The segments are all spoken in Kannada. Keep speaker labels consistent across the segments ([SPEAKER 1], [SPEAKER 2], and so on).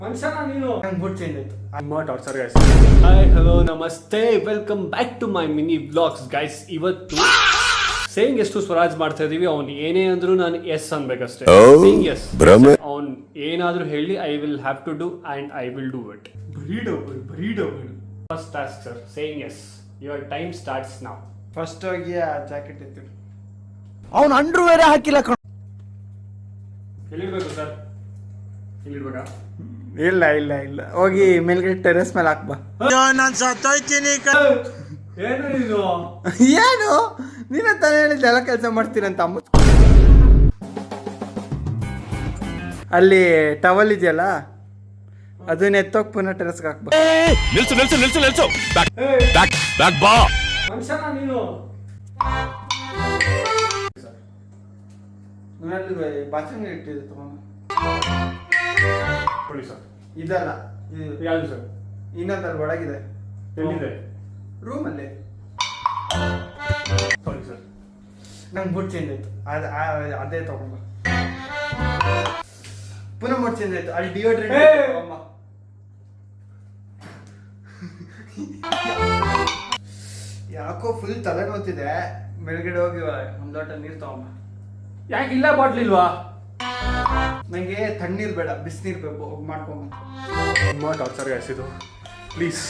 [SPEAKER 1] ಮನುಷ್ಯನ ನೀನು
[SPEAKER 2] ನಂಗೆ ಬುಟ್ ಚೇಂಜ್ ಆಯ್ತು.
[SPEAKER 1] ತುಂಬ ಟಾರ್ಚರ್ ಗೈಸ್. ಹಾಯ್ ಹಲೋ ನಮಸ್ತೆ, welcome back to my mini vlogs guys. ಇವತ್ತು ಸೇಯಿಂಗ್ ಎಷ್ಟು ಸ್ವರಾಜ್ ಮಾಡ್ತಾ ಇದೀವಿ. ಅವ್ನು ಏನೇ ಅಂದ್ರೂ ನಾನು ಎಸ್ ಅನ್ಬೇಕಷ್ಟೇ. ಸೇಯಿಂಗ್ ಎಸ್, ಅವ್ನು ಏನಾದ್ರೂ ಹೇಳಿ I will have to do and I will do it. ಬರೀ double first task sir, saying yes. Your time starts now.
[SPEAKER 2] First ಹೋಗಿ ಆ ಜಾಕೆಟ್ ಎತ್ತಿ.
[SPEAKER 3] ಅವನು ಅಂಡ್ರೂ ಬೇರೆ ಹಾಕಿಲ್ಲ ಕಣ.
[SPEAKER 1] ಎಲ್ಲಿಡ್ಬೇಕು ಸರ್? ಇಲ್ಲಿಡ್ಬೇಕಾ?
[SPEAKER 2] ಇಲ್ಲ ಇಲ್ಲ ಇಲ್ಲ, ಹೋಗಿ ಮೇಲ್ಗಡೆ ಟೆರೆಸ್ ಮೇಲೆ ಹಾಕ್ಬಾ.
[SPEAKER 3] ನಾನು ಸತ್ತೋಯ್ತೀನಿ.
[SPEAKER 1] ಏನು ಇದು?
[SPEAKER 2] ಏನು ನೀನೇ ತಾನೇ ಹೇಳಿದ್ದೆ ಎಲ್ಲ ಕೆಲಸ ಮಾಡ್ತೀರಂತ. ಅಮ್ಮ ಅಲ್ಲಿ ಟವಲ್ ಇದೆಯಲ್ಲ, ಅದನ್ನ ಎತ್ತೋಗ್ ಪುನಃ ಟೆರೆಸ್ಗೆ ಹಾಕ್ಬಾ.
[SPEAKER 4] ನಿಲ್ಸು ನಿಲ್ಸು ನಿಲ್ಸು ನಿಲ್ಸು. ಬ್ಯಾಕ್ ಬ್ಯಾಕ್ ಬಾ.
[SPEAKER 1] ಮನುಷ್ಯನ ನೀನು.
[SPEAKER 2] ಬಾತ್ರೂಮ್ ಇಟ್ಟಿದೆ ತಗೊಂಡು.
[SPEAKER 1] ಕೊಡಿ ಸರ್.
[SPEAKER 2] ಇದಲ್ಲ,
[SPEAKER 1] ಯಾವುದು ಸರ್?
[SPEAKER 2] ಇನ್ನೊಂದಲ್ಲಿ ಒಳಗಿದೆ.
[SPEAKER 1] ಎಲ್ಲಿದೆ?
[SPEAKER 2] ರೂಮಲ್ಲಿ.
[SPEAKER 1] ಸಾರಿ ಸರ್,
[SPEAKER 2] ನಂಗೆ ಬುಟ್ ಚೇಂಜ್ ಆಯ್ತು. ಅದೇ ತಗೊಂಬ. ಪುನಃ ಬುಟ್ ಚೇಂಜ್ ಆಯ್ತು. ಅಲ್ಲಿ ಡಿಯೋಡ್ರೆಂಟ್ ತಗೊಂಬ. ಯಾಕೋ ಫುಲ್ ತಲೆನೋತಿದೆ. ಬೆಳಗಡೆ ಹೋಗಿ ಒಂದು ಲೋಟ ನೀರು ತಗೊಂಬ.
[SPEAKER 1] ಯಾಕೆ ಇಲ್ಲ ಬಾಟ್ಲ್ ಇಲ್ವಾ?
[SPEAKER 2] ನಂಗೆ ತಣ್ಣೀರು ಬೇಡ, ಬಿಸಿನೀರು ಬೇಕು. ಮಾಡ್ಕೊಂಬ.
[SPEAKER 1] ತುಂಬ ಟಾರ್ಚರ್ ಗೈಸ್ ಇದು. ಪ್ಲೀಸ್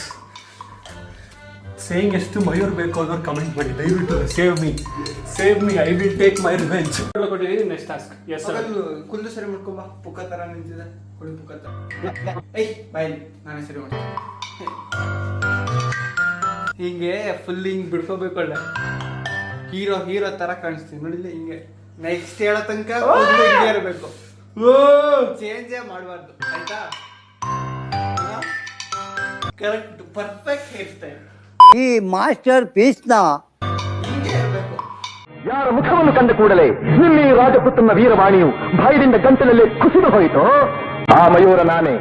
[SPEAKER 1] ಸೇಯಿಂಗ್ ಎಷ್ಟು ಮಯೂರ್ ಬೇಕು ಅನ್ನೋರು ಕಮೆಂಟ್ ಮಾಡಿ ದಯವಿಟ್ಟು. Save me I will take my revenge. ಕೊಟ್ಟಿದ್ದೀನಿ ನೆಕ್ಸ್ಟ್ ಟಾಸ್ಕ್. Yes sir.
[SPEAKER 2] ಕುಲ್ಲು ಸರಿ ಮಾಡ್ಕೊಂಬ. ಪುಕ್ಕ ತರ ನಿಂತಿದೆ. ಕುಡಿ ಪುಕ್ಕ ತರ. ಬಾಯ್ ನಾನೇ ಸರಿ ಮಾಡ್ತೀನಿ. ಹಿಂಗೆ ಫುಲ್ ಹಿಂಗ್ ಬಿಡ್ಕೋಬೇಕು. ಒಳ್ಳೆ ಹೀರೋ ತರ ಕಾಣಿಸ್ತೀನಿ ನೋಡಿಲ್ಲ. ಹಿಂಗೆ ನೆಕ್ಸ್ಟ್ ಹೇಳೋ ತನಕ ಹಿಂಗೆ ಇರಬೇಕು. ಚೇಂಜೇ ಮಾಡಬಾರ್ದು, ಆಯ್ತಾ? Correct perfect hair style.
[SPEAKER 3] ಈ ಮಾಸ್ಟರ್ ಪೀಸ್ನ
[SPEAKER 2] ಹಿಂಗೆ ಇರಬೇಕು.
[SPEAKER 5] ಯಾರ ಮುಖವನ್ನು ಕಂಡ ಕೂಡಲೇ ನಿನ್ನೆ ರಾಜಪುತ್ರನ ವೀರವಾಣಿಯು ಭಯದಿಂದ ಗಂಟಲಲ್ಲಿ ಕುಸಿದು ಹೋಯಿತು. ಆ ಮಯೂರ ನಾನೇ.